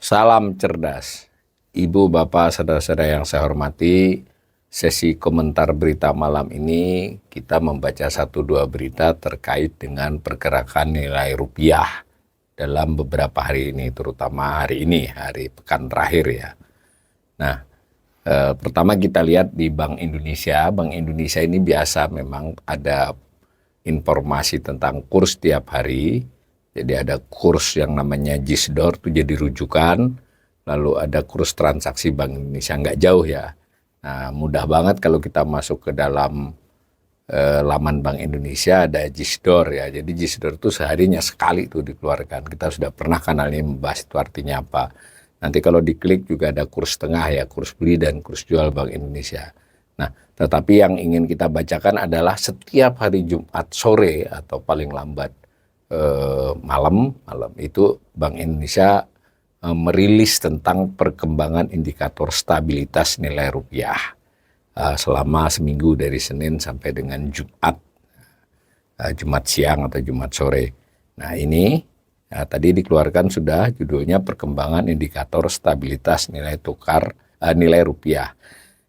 Salam cerdas, Ibu, Bapak, saudara-saudara yang saya hormati. Sesi komentar berita malam ini kita membaca 1-2 berita terkait dengan pergerakan nilai rupiah dalam beberapa hari ini, terutama hari ini, hari pekan terakhir ya. Nah, pertama kita lihat di Bank Indonesia. Bank Indonesia ini biasa memang ada informasi tentang kurs tiap hari. Jadi ada kurs yang namanya JISDOR itu jadi rujukan, lalu ada kurs transaksi Bank Indonesia, nggak jauh ya. Nah, mudah banget kalau kita masuk ke dalam laman Bank Indonesia ada JISDOR ya. Jadi JISDOR itu seharinya sekali tuh dikeluarkan. Kita sudah pernah kanal ini membahas itu artinya apa. Nanti kalau diklik juga ada kurs tengah ya, kurs beli dan kurs jual Bank Indonesia. Nah, tetapi yang ingin kita bacakan adalah setiap hari Jumat sore atau paling lambat malam itu Bank Indonesia merilis tentang perkembangan indikator stabilitas nilai rupiah selama seminggu dari Senin sampai dengan Jumat siang atau Jumat sore. Nah ini tadi dikeluarkan sudah judulnya perkembangan indikator stabilitas nilai tukar nilai rupiah.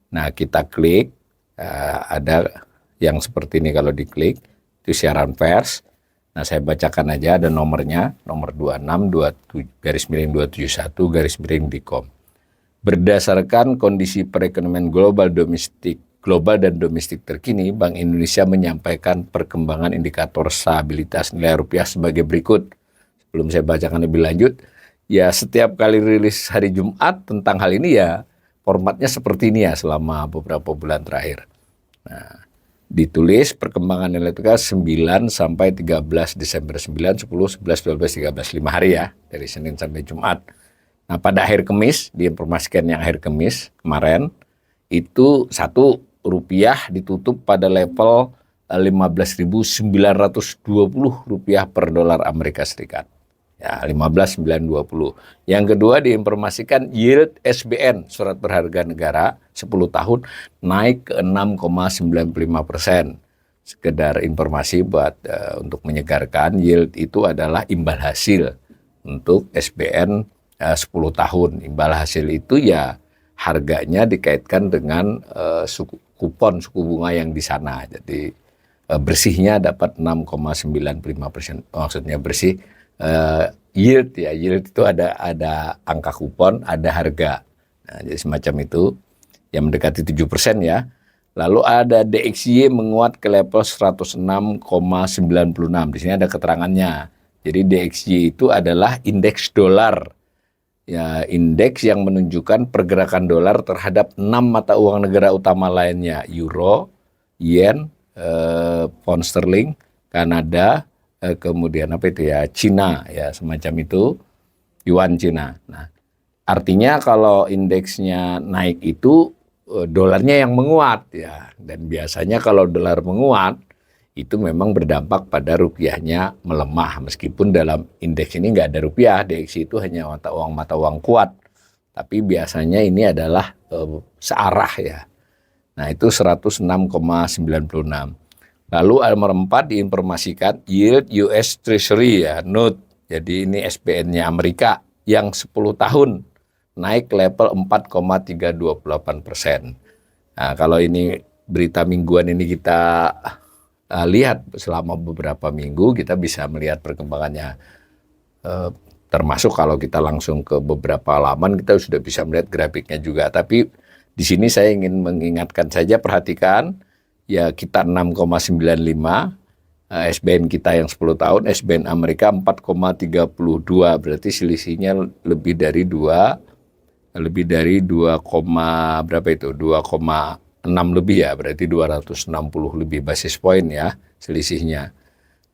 Nah kita klik ada yang seperti ini, kalau diklik itu siaran pers. Nah saya bacakan aja, ada nomornya, nomor 26-271-DIKOM. Berdasarkan kondisi perekonomian global dan domestik terkini, Bank Indonesia menyampaikan perkembangan indikator stabilitas nilai rupiah sebagai berikut. Sebelum saya bacakan lebih lanjut, ya setiap kali rilis hari Jumat tentang hal ini ya formatnya seperti ini ya selama beberapa bulan terakhir. Nah, ditulis perkembangan nilai tukar 9 sampai 13 Desember, 9, 10, 11, 12, 13, 5 hari ya, dari Senin sampai Jumat. Nah pada akhir Kamis, diinformasikan yang akhir Kamis kemarin, itu Rp1 ditutup pada level 15.920 rupiah per dolar Amerika Serikat. Ya, 15.920. Yang kedua diinformasikan yield SBN, surat berharga negara 10 tahun, naik ke 6,95%. Sekedar informasi buat untuk menyegarkan, yield itu adalah imbal hasil untuk SBN 10 tahun. Imbal hasil itu ya harganya dikaitkan dengan suku bunga yang di sana. Jadi bersihnya dapat 6,95%. Maksudnya bersih. Yield itu ada angka kupon, ada harga. Nah, jadi semacam itu yang mendekati 7% ya. Lalu ada DXY menguat ke level 106,96. Di sini ada keterangannya. Jadi DXY itu adalah indeks dolar. Ya, indeks yang menunjukkan pergerakan dolar terhadap 6 mata uang negara utama lainnya, euro, yen, pound sterling, Kanada, kemudian apa itu ya, Cina ya, semacam itu, yuan Cina. Nah, artinya kalau indeksnya naik itu dolarnya yang menguat ya, dan biasanya kalau dolar menguat itu memang berdampak pada rupiahnya melemah, meskipun dalam indeks ini nggak ada rupiah, DXY itu hanya mata uang kuat, tapi biasanya ini adalah searah ya. Nah itu 106,96. Lalu nomor 4 diinformasikan yield US Treasury ya, note. Jadi ini SBN-nya Amerika yang 10 tahun naik level 4,328%. Nah, kalau ini berita mingguan ini kita lihat selama beberapa minggu, kita bisa melihat perkembangannya. Termasuk kalau kita langsung ke beberapa halaman, kita sudah bisa melihat grafiknya juga. Tapi di sini saya ingin mengingatkan saja, perhatikan. Ya kita 6,95, SBN kita yang 10 tahun, SBN Amerika 4,32, berarti selisihnya lebih dari 2, berapa itu, 2,6 lebih ya, berarti 260 lebih basis poin ya selisihnya.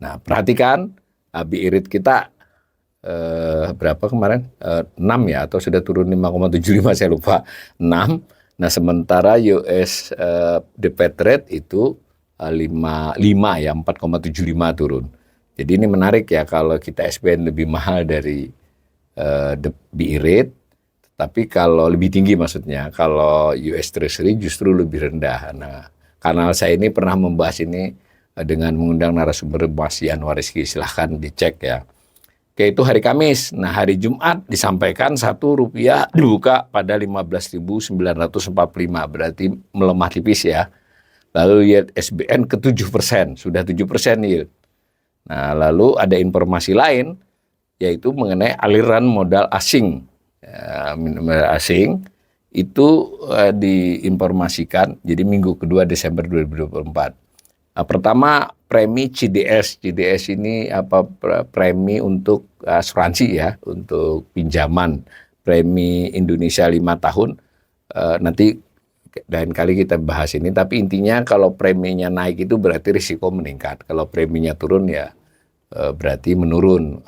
Nah perhatikan BI rate kita berapa kemarin, 6 ya, atau sudah turun 5,75, saya lupa, 6. Nah sementara US the Fed rate itu 5 ya, 4,75 turun. Jadi ini menarik ya, kalau kita SBN lebih mahal dari BI rate, tapi kalau lebih tinggi maksudnya, kalau US Treasury justru lebih rendah. Nah kanal saya ini pernah membahas ini dengan mengundang narasumber Mas Yanwar Rizky, silahkan dicek ya. Oke, itu hari Kamis. Nah, hari Jumat disampaikan Rp1 dibuka pada 15.945, berarti melemah tipis ya. Lalu yield SBN ke 7%, sudah 7% yield. Nah, lalu ada informasi lain, yaitu mengenai aliran modal asing. Modal asing itu diinformasikan, jadi minggu kedua Desember 2024. Nah, pertama, premi CDS. CDS ini premi untuk asuransi ya, untuk pinjaman. Premi Indonesia 5 tahun. Nanti lain kali kita bahas ini, tapi intinya kalau preminya naik itu berarti risiko meningkat. Kalau preminya turun ya berarti menurun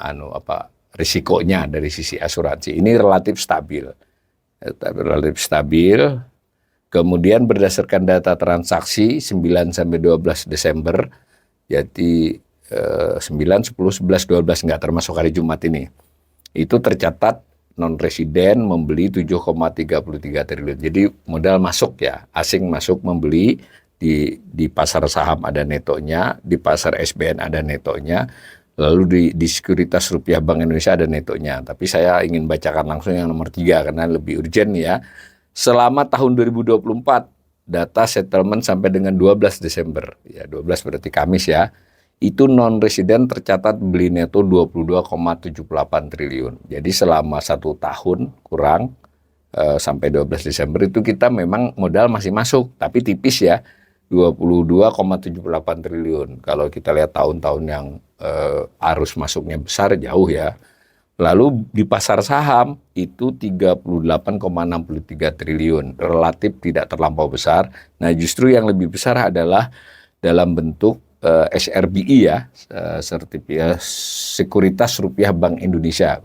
risikonya dari sisi asuransi. Ini relatif stabil. Relatif stabil. Kemudian berdasarkan data transaksi 9 sampai 12 Desember, jadi 9, 10, 11, 12 enggak termasuk hari Jumat ini. Itu tercatat non-residen membeli 7,33 triliun. Jadi modal masuk ya, asing masuk membeli di pasar saham ada netonya, di pasar SBN ada netonya, lalu di sekuritas rupiah Bank Indonesia ada netonya. Tapi saya ingin bacakan langsung yang nomor 3 karena lebih urgent ya. Selama tahun 2024, data settlement sampai dengan 12 Desember, ya 12 berarti Kamis ya, itu non-resident tercatat beli neto 22,78 triliun. Jadi selama 1 tahun kurang sampai 12 Desember itu kita memang modal masih masuk, tapi tipis ya, 22,78 triliun. Kalau kita lihat tahun-tahun yang arus masuknya besar jauh ya. Lalu di pasar saham itu 38,63 triliun, relatif tidak terlampau besar. Nah, justru yang lebih besar adalah dalam bentuk SRBI ya, sertifikat sekuritas rupiah Bank Indonesia.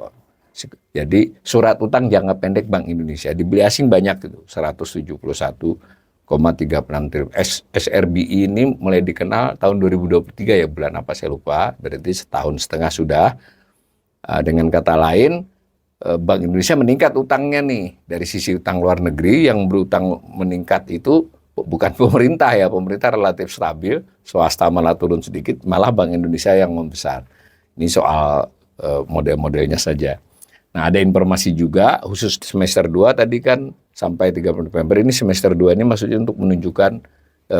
Jadi surat utang jangka pendek Bank Indonesia dibeli asing banyak itu 171,36 triliun. SRBI ini mulai dikenal tahun 2023 ya, bulan apa saya lupa, berarti setahun setengah sudah. Dengan kata lain, Bank Indonesia meningkat utangnya nih. Dari sisi utang luar negeri yang berutang meningkat itu bukan pemerintah ya, pemerintah relatif stabil, swasta malah turun sedikit, malah Bank Indonesia yang membesar. Ini soal model-modelnya saja. Nah, ada informasi juga khusus semester 2 tadi kan sampai 30 November, ini semester 2 ini maksudnya untuk menunjukkan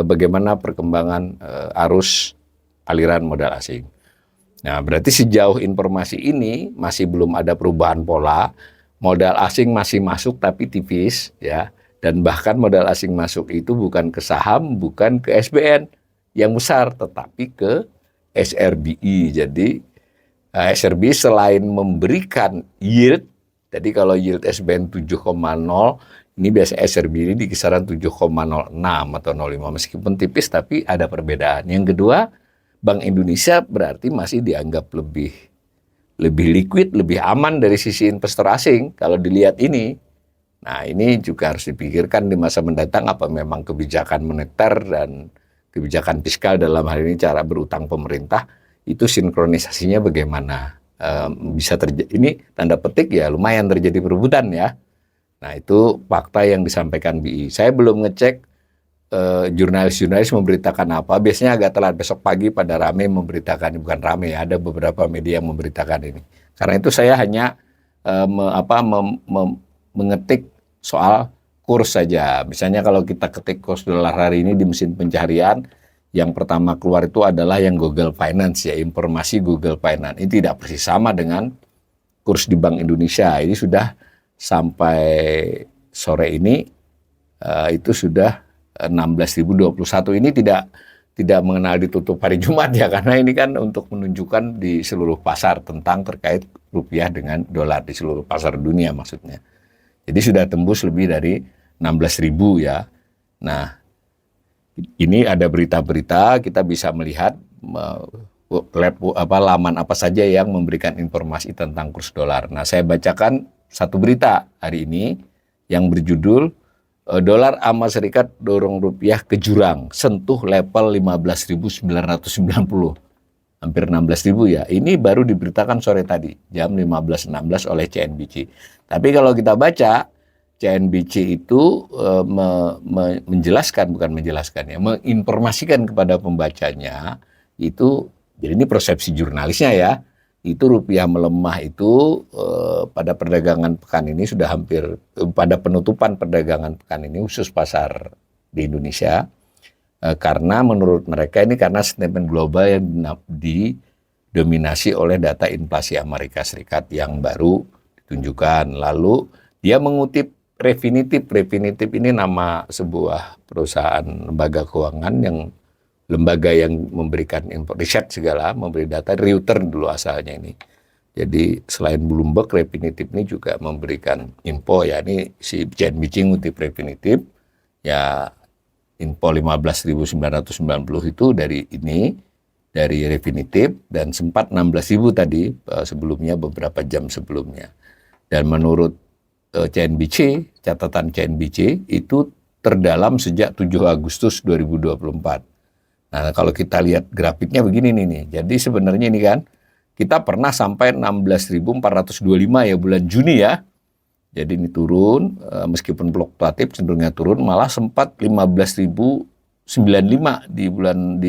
bagaimana perkembangan arus aliran modal asing. Nah, berarti sejauh informasi ini masih belum ada perubahan pola, modal asing masih masuk tapi tipis ya, dan bahkan modal asing masuk itu bukan ke saham, bukan ke SBN yang besar, tetapi ke SRBI. Jadi SRBI selain memberikan yield, jadi kalau yield SBN 7,0, ini biasanya SRBI ini di kisaran 7,06 atau 05, meskipun tipis tapi ada perbedaan. Yang kedua, Bank Indonesia berarti masih dianggap lebih liquid, lebih aman dari sisi investor asing kalau dilihat ini. Nah, ini juga harus dipikirkan di masa mendatang, apa memang kebijakan moneter dan kebijakan fiskal dalam hal ini cara berutang pemerintah itu sinkronisasinya bagaimana. Bisa terjadi, ini tanda petik ya, lumayan terjadi perebutan ya. Nah, itu fakta yang disampaikan BI. Saya belum ngecek jurnalis-jurnalis memberitakan apa. Biasanya agak telat, besok pagi pada rame memberitakan, bukan rame ya, ada beberapa media yang memberitakan ini. Karena itu saya hanya mengetik soal kurs saja. Misalnya kalau kita ketik kurs dolar hari ini di mesin pencarian, yang pertama keluar itu adalah yang Google Finance ya, informasi Google Finance. Ini tidak persis sama dengan kurs di Bank Indonesia. Ini sudah sampai sore ini itu sudah 16.021. Ini tidak mengenal ditutup hari Jumat ya, karena ini kan untuk menunjukkan di seluruh pasar tentang terkait rupiah dengan dolar di seluruh pasar dunia maksudnya. Jadi sudah tembus lebih dari 16.000 ya. Nah, ini ada berita-berita, kita bisa melihat laman apa saja yang memberikan informasi tentang kurs dolar. Nah, saya bacakan satu berita hari ini yang berjudul dolar Amerika Serikat dorong rupiah ke jurang, sentuh level 15.990. Hampir 16.000 ya. Ini baru diberitakan sore tadi, jam 15.16 oleh CNBC. Tapi kalau kita baca, CNBC itu menjelaskan, bukan menjelaskan ya, menginformasikan kepada pembacanya itu, jadi ini persepsi jurnalisnya ya, itu rupiah melemah itu pada perdagangan pekan ini sudah hampir, pada penutupan perdagangan pekan ini khusus pasar di Indonesia, karena menurut mereka ini karena sentimen global yang didominasi oleh data inflasi Amerika Serikat yang baru ditunjukkan. Lalu dia mengutip Refinitiv. Refinitiv ini nama sebuah perusahaan lembaga yang memberikan info, riset segala, memberi data. Reuters dulu asalnya ini. Jadi selain Bloomberg, Refinitiv ini juga memberikan info, ya ini si CNBC ngutip Refinitiv, ya info 15.990 itu dari Refinitiv, dan sempat 16.000 tadi sebelumnya, beberapa jam sebelumnya. Dan menurut CNBC, catatan CNBC itu terdalam sejak 7 Agustus 2024. Nah, kalau kita lihat grafiknya begini nih. Jadi sebenarnya ini kan kita pernah sampai 16.425 ya bulan Juni ya. Jadi ini turun, meskipun fluktuatif cenderungnya turun, malah sempat 15.095 di 25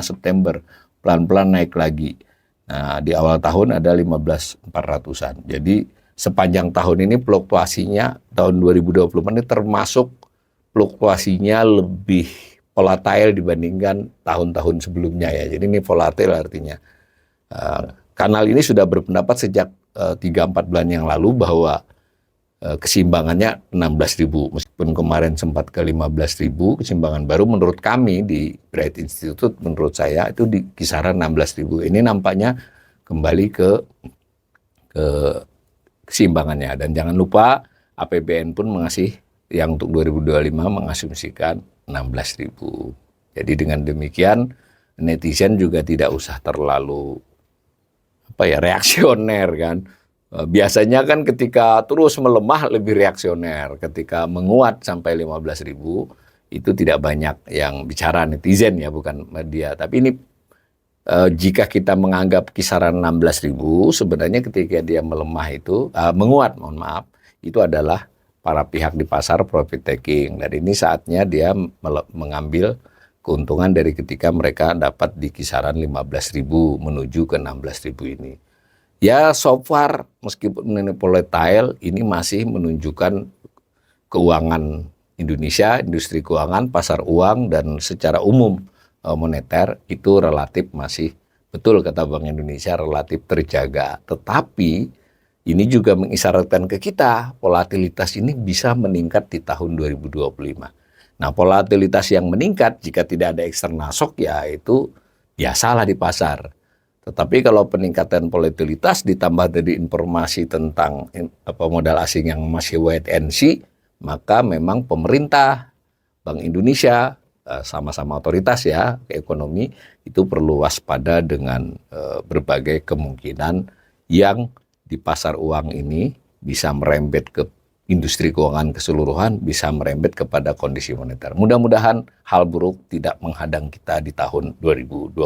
September, pelan-pelan naik lagi. Nah, di awal tahun ada 15.400-an. Jadi sepanjang tahun ini fluktuasinya, tahun 2024 ini termasuk fluktuasinya lebih volatile dibandingkan tahun-tahun sebelumnya ya. Jadi ini volatile artinya. Kanal ini sudah berpendapat sejak 3-4 bulan yang lalu bahwa keseimbangannya 16.000. Meskipun kemarin sempat ke 15.000, keseimbangan baru menurut kami di Bright Institute, menurut saya itu di kisaran 16.000. Ini nampaknya kembali ke keseimbangannya. Dan jangan lupa APBN pun yang untuk 2025 mengasumsikan 16.000. Jadi dengan demikian netizen juga tidak usah terlalu reaksioner kan. Biasanya kan ketika terus melemah lebih reaksioner, ketika menguat sampai 15.000 itu tidak banyak yang bicara, netizen ya, bukan media. Tapi ini jika kita menganggap kisaran 16.000, sebenarnya ketika dia melemah itu, menguat, itu adalah para pihak di pasar profit taking. Dan ini saatnya dia mengambil keuntungan dari ketika mereka dapat di kisaran 15.000 menuju ke 16.000 ini. Ya so far meskipun ini volatile, ini masih menunjukkan keuangan Indonesia, industri keuangan, pasar uang, dan secara umum moneter itu relatif masih, betul kata Bank Indonesia, relatif terjaga. Tetapi ini juga mengisyaratkan ke kita volatilitas ini bisa meningkat di tahun 2025. Nah, volatilitas yang meningkat jika tidak ada external shock ya itu biasalah di pasar. Tetapi kalau peningkatan volatilitas ditambah dari informasi tentang modal asing yang masih wait and see, maka memang pemerintah, Bank Indonesia, sama-sama otoritas ya ekonomi itu perlu waspada dengan berbagai kemungkinan yang di pasar uang ini bisa merembet ke industri keuangan keseluruhan, bisa merembet kepada kondisi moneter. Mudah-mudahan hal buruk tidak menghadang kita di tahun 2025.